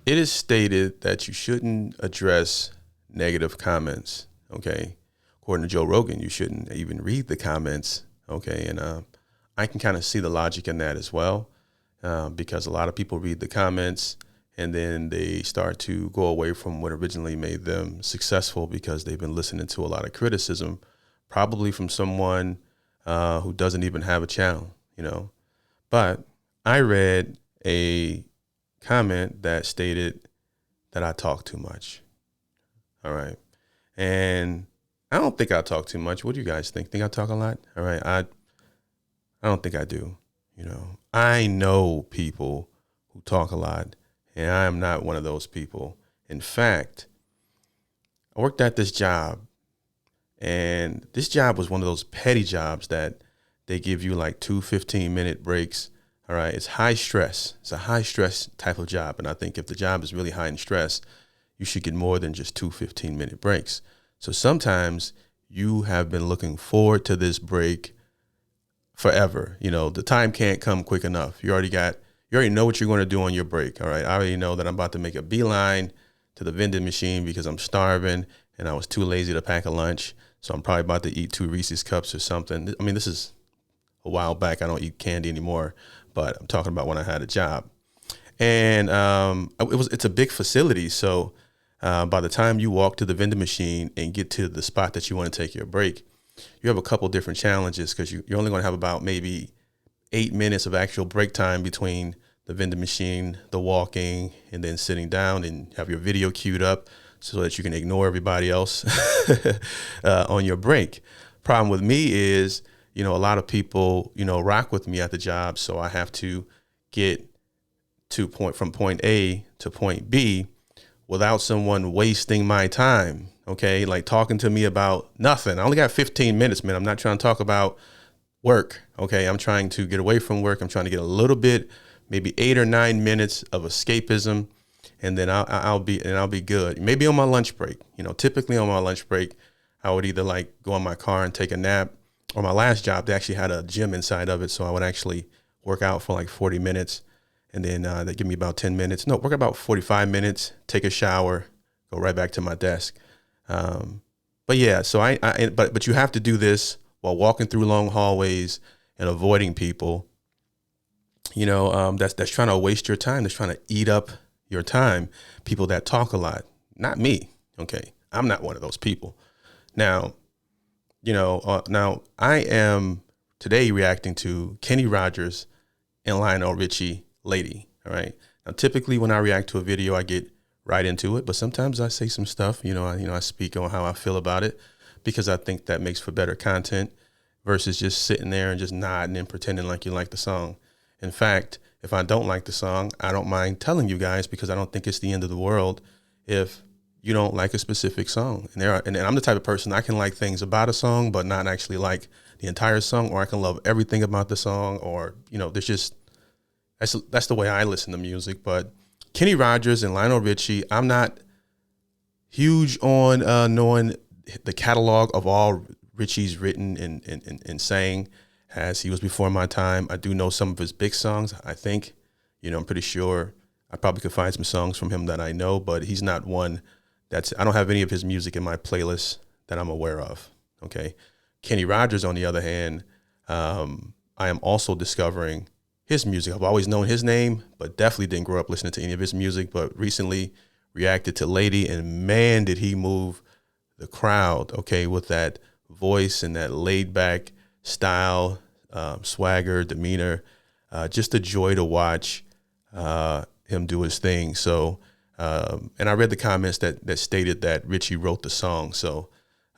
it is stated that you shouldn't address negative comments. Okay. According to Joe Rogan, you shouldn't even read the comments. Okay. And I can kind of see the logic in that as well, because a lot of people read the comments and then they start to go away from what originally made them successful because they've been listening to a lot of criticism, probably from someone who doesn't even have a channel, you know. But I read a comment that stated that I talk too much. All right. And I don't think I talk too much. What do you guys think? Think I talk a lot? All right. I don't think I do. You know, I know people who talk a lot, and I am not one of those people. In fact, I worked at this job, and this job was one of those petty jobs that they give you like 2 15-minute breaks. All right. It's high stress. It's a high stress type of job. And I think if the job is really high in stress, you should get more than just 2 15-minute breaks. So sometimes you have been looking forward to this break forever. You know, the time can't come quick enough. You already know what you're going to do on your break. All right. I already know that I'm about to make a beeline to the vending machine because I'm starving and I was too lazy to pack a lunch. So I'm probably about to eat 2 Reese's cups or something. I mean, this is a while back. I don't eat candy anymore, but I'm talking about when I had a job. And it's a big facility. So by the time you walk to the vending machine and get to the spot that you want to take your break, you have a couple different challenges because you're only going to have about maybe 8 minutes of actual break time between the vending machine, the walking, and then sitting down, and have your video queued up so that you can ignore everybody else on your break. Problem with me is, you know, a lot of people, you know, rock with me at the job. So I have to get from point A to point B without someone wasting my time. Okay. Like talking to me about nothing. I only got 15 minutes, man. I'm not trying to talk about work. Okay. I'm trying to get away from work. I'm trying to get a little bit, maybe 8 or 9 minutes of escapism. And then I'll be good. Maybe on my lunch break, you know, typically on my lunch break, I would either like go in my car and take a nap, or my last job, they actually had a gym inside of it. So I would actually work out for like 40 minutes. And then they give me about 10 minutes. No, work about 45 minutes, take a shower, go right back to my desk. But yeah, so but you have to do this while walking through long hallways and avoiding people, you know, that's trying to waste your time. That's trying to eat up your time. People that talk a lot, not me. Okay. I'm not one of those people. Now, you know, now I am today reacting to Kenny Rogers and Lionel Richie, Lady. All right. Now, typically when I react to a video, I get right into it, but sometimes I say some stuff, I speak on how I feel about it because I think that makes for better content versus just sitting there and just nodding and pretending like you like the song. In fact, if I don't like the song, I don't mind telling you guys because I don't think it's the end of the world if you don't like a specific song. And I'm the type of person, I can like things about a song, but not actually like the entire song, or I can love everything about the song, or, you know, that's the way I listen to music. But Kenny Rogers and Lionel Richie, I'm not huge on knowing the catalog of all Richie's written and sang, as he was before my time. I do know some of his big songs. I think, you know, I'm pretty sure I probably could find some songs from him that I know, but he's not one I don't have any of his music in my playlist that I'm aware of. Okay. Kenny Rogers, on the other hand, I am also discovering his music. I've always known his name, but definitely didn't grow up listening to any of his music, but recently reacted to Lady, and man, did he move the crowd, okay, with that voice and that laid back style, swagger, demeanor, just a joy to watch him do his thing. So, and I read the comments that stated that Richie wrote the song. So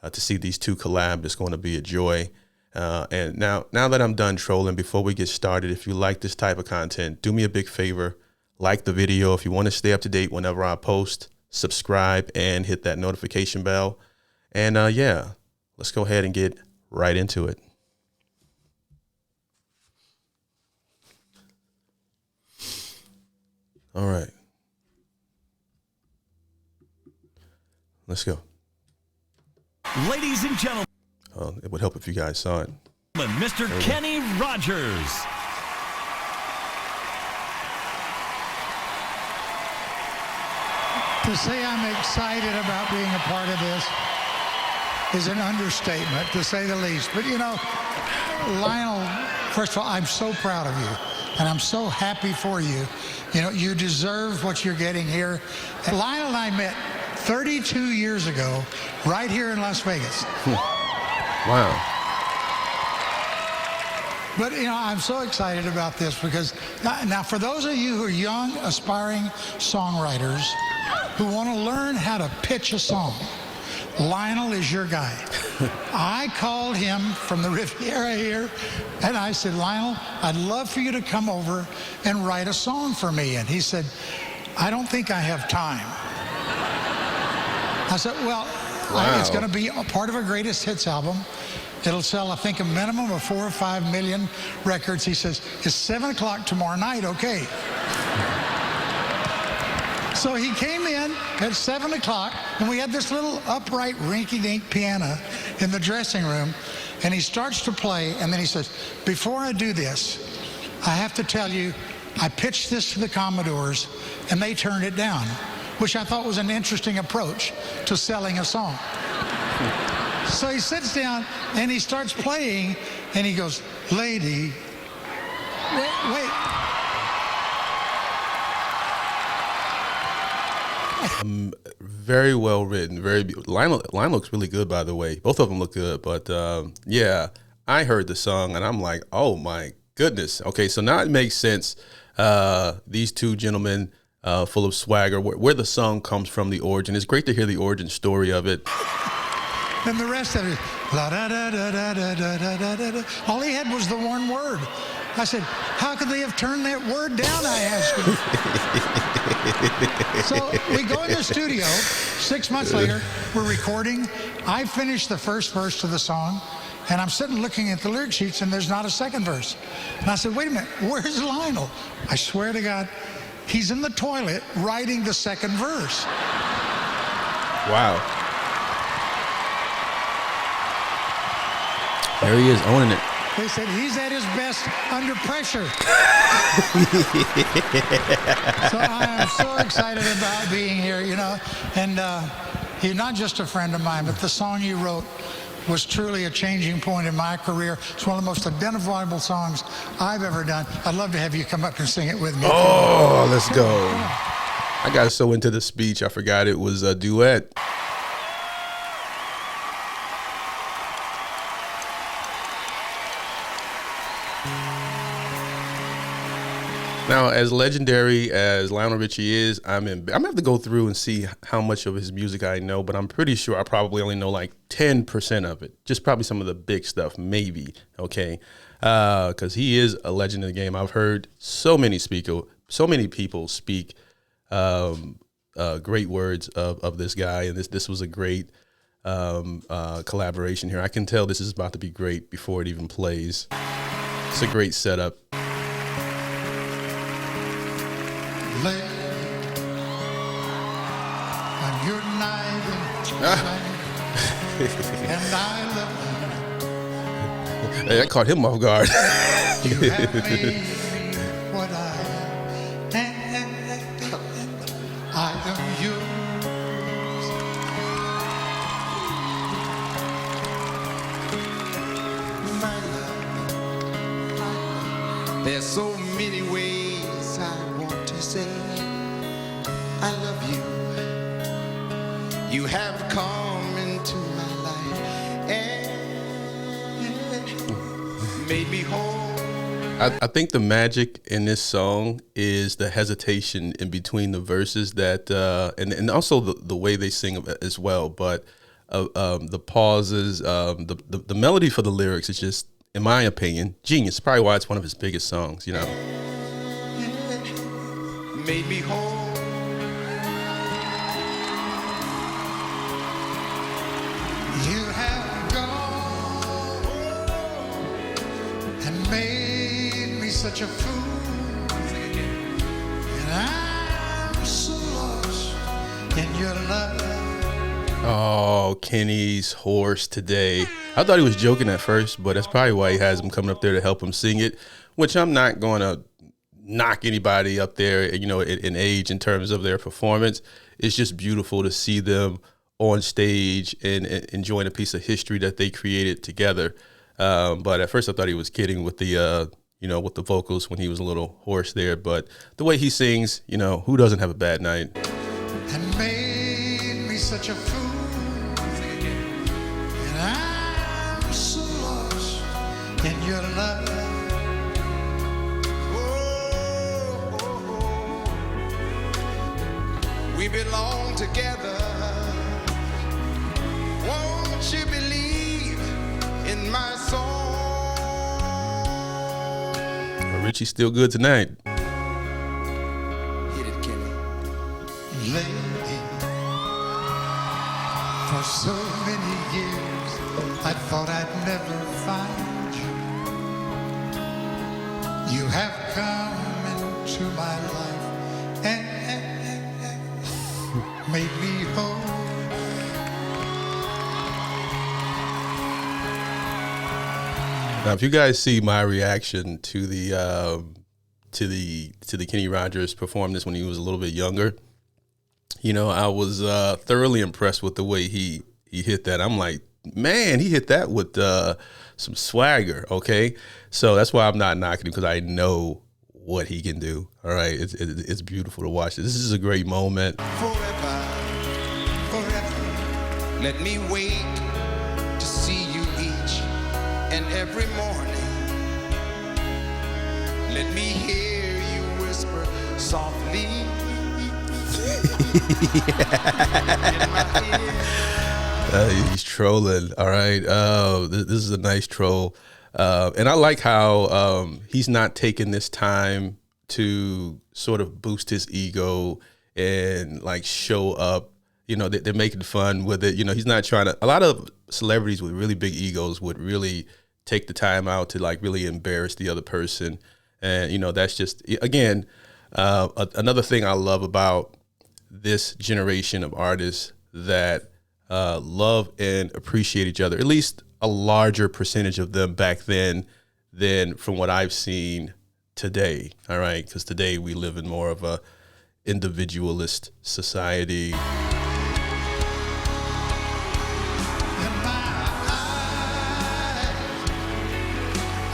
to see these two collab is going to be a joy. And now that I'm done trolling, before we get started, if you like this type of content, do me a big favor, like the video. If you want to stay up to date whenever I post, subscribe and hit that notification bell. And yeah, let's go ahead and get right into it. All right. Let's go. Ladies and gentlemen, it would help if you guys saw it. Mr. Kenny Rogers. To say I'm excited about being a part of this is an understatement, to say the least. But you know, Lionel, first of all, I'm so proud of you, and I'm so happy for you. You know, you deserve what you're getting here. And Lionel and I met 32 years ago, right here in Las Vegas. Wow. But, you know, I'm so excited about this because now for those of you who are young, aspiring songwriters who want to learn how to pitch a song, Lionel is your guy. I called him from the Riviera here, and I said, Lionel, I'd love for you to come over and write a song for me. And he said, I don't think I have time. I said, well, wow. It's going to be a part of a greatest hits album. It'll sell, I think, a minimum of 4 or 5 million records. He says, it's 7 o'clock tomorrow night, okay? So he came in at 7 o'clock, and we had this little upright rinky-dink piano in the dressing room, and he starts to play, and then he says, before I do this, I have to tell you, I pitched this to the Commodores, and they turned it down, which I thought was an interesting approach to selling a song. So he sits down, and he starts playing, and he goes, lady, wait. Very well written. Lionel looks really good, by the way. Both of them look good. But yeah, I heard the song and I'm like, oh my goodness. Okay, so now it makes sense. These two gentlemen, full of swagger, where the song comes from, the origin. It's great to hear the origin story of it. And the rest of it, la da da da da da da da da da. All he had was the one word. I said, how could they have turned that word down, I asked him. So we go in the studio, 6 months later, we're recording. I finished the first verse to the song, and I'm sitting looking at the lyric sheets, and there's not a second verse. And I said, wait a minute, where's Lionel? I swear to God, he's in the toilet writing the second verse. Wow. There he is, owning it. They said he's at his best under pressure. So I am so excited about being here, you know. And he's not just a friend of mine, but the song you wrote was truly a changing point in my career. It's one of the most identifiable songs I've ever done. I'd love to have you come up and sing it with me. Oh, let's go. I got so into the speech, I forgot it was a duet. Now, as legendary as Lionel Richie is, I'm gonna have to go through and see how much of his music I know, but I'm pretty sure I probably only know like 10% of it. Just probably some of the big stuff, maybe. Okay, because he is a legend in the game. I've heard so many people speak great words of this guy, and this was a great collaboration here. I can tell this is about to be great before it even plays. It's a great setup. Late on your night and I love you. Hey, that caught him off guard. You have made me what I am, and I am yours. My love, there's so many ways I want to say I love you. You have come into my life and made me whole. I think the magic in this song is the hesitation in between the verses that and also the way they sing as well. But the pauses, the melody for the lyrics is just, in my opinion, genius. Probably why it's one of his biggest songs, you know. Made me whole. You have gone and made me such a fool, and I'm so lost in your love. Oh, Kenny's horse today. I thought he was joking at first, but that's probably why he has him coming up there to help him sing it, which I'm not going to knock anybody up there, you know, in age in terms of their performance. It's just beautiful to see them on stage and enjoying a piece of history that they created together. But at first I thought he was kidding with the, you know, with the vocals when he was a little hoarse there. But the way he sings, you know, who doesn't have a bad night? And made me such a fool. And I'm so lost in your love. Oh, oh, oh. We belong together. Won't you believe in my song? Richie's still good tonight. Hit it, Kenny. Lady, for so many years I thought I'd never find you. You have come into my life and made me whole. Now, if you guys see my reaction to the Kenny Rogers perform this when he was a little bit younger, you know, I was thoroughly impressed with the way he hit that. I'm like, man, he hit that with some swagger. Okay, so that's why I'm not knocking him, because I know what he can do. All right, it's beautiful to watch. This is a great moment. Forever, forever, let me wait to see you each and every morning. Let me hear you whisper softly in my ear. He's trolling. All right. This is a nice troll. And I like how he's not taking this time to sort of boost his ego and like show up. You know, they're making fun with it. You know, he's not trying to. A lot of celebrities with really big egos would really take the time out to like really embarrass the other person. And, you know, that's just, again, another thing I love about this generation of artists that love and appreciate each other, at least a larger percentage of them back then than from what I've seen today. All right. Because today we live in more of a individualist society.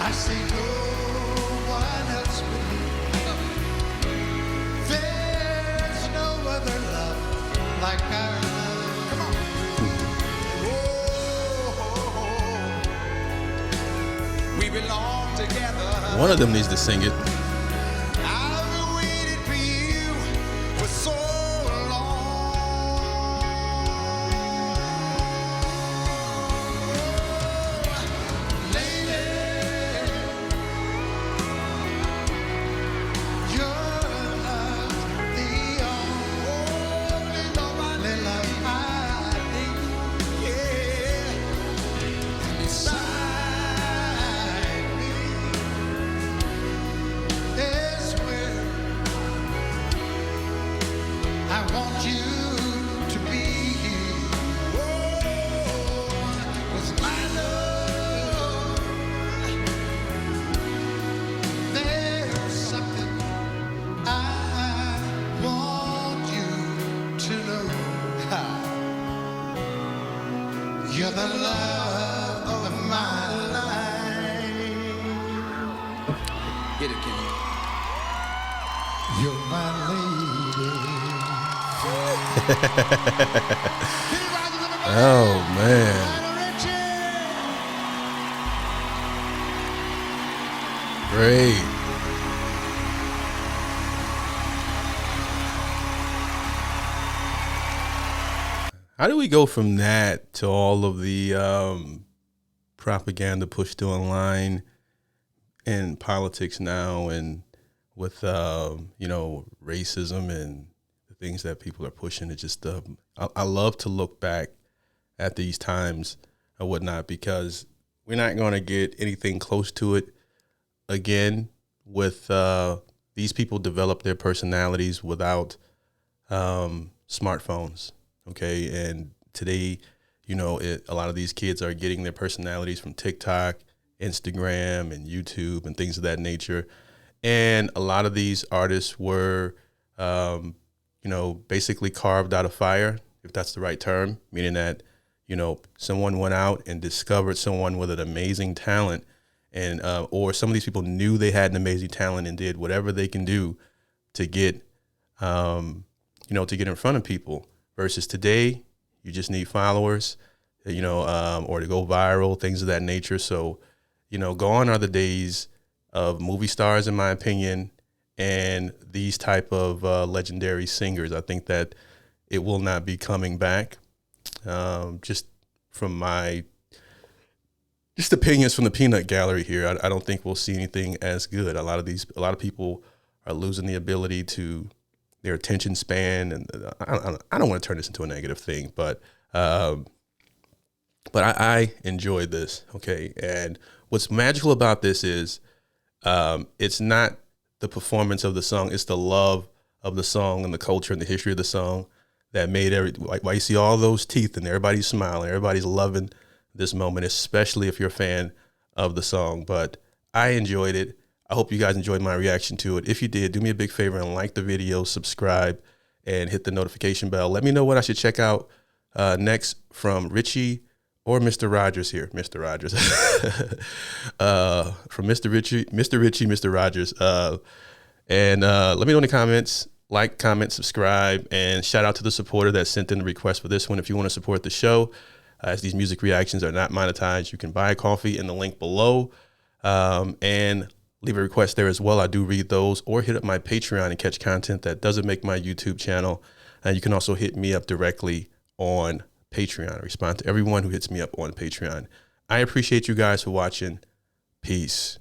I see no one else but you. There's no other love like our love. Come on. Oh, we belong together. One of them needs to sing it. I've waited for you for so you're the love of my life. Get it, Kenny. You're my lady. Oh, man. Great. How do we go from that to all of the propaganda pushed online in politics now, and with you know, racism and the things that people are pushing? It just I love to look back at these times and whatnot, because we're not going to get anything close to it again with these people develop their personalities without smartphones. Okay, and today, you know, a lot of these kids are getting their personalities from TikTok, Instagram, and YouTube, and things of that nature. And a lot of these artists were, basically carved out of fire, if that's the right term, meaning that, someone went out and discovered someone with an amazing talent, and or some of these people knew they had an amazing talent and did whatever they can do to get, to get in front of people. Versus today, you just need followers, or to go viral, things of that nature. So, gone are the days of movie stars, in my opinion, and these type of legendary singers. I think that it will not be coming back. Just from my opinions from the peanut gallery here, I don't think we'll see anything as good. A lot of people are losing the ability to their attention span, and I don't want to turn this into a negative thing, but I enjoyed this. Okay, and what's magical about this is it's not the performance of the song; it's the love of the song and the culture and the history of the song that made why you see all those teeth and everybody's smiling, everybody's loving this moment, especially if you're a fan of the song. But I enjoyed it. I hope you guys enjoyed my reaction to it. If you did, do me a big favor and like the video, subscribe, and hit the notification bell. Let me know what I should check out next from Richie or Mr. Rogers here. Mr. Rogers. From Mr. Richie, Mr. Rogers. And let me know in the comments. Like, comment, subscribe, and shout out to the supporter that sent in the request for this one. If you want to support the show, as these music reactions are not monetized, you can buy a coffee in the link below. And leave a request there as well. I do read those, or hit up my Patreon and catch content that doesn't make my YouTube channel. And you can also hit me up directly on Patreon. I respond to everyone who hits me up on Patreon. I appreciate you guys for watching. Peace.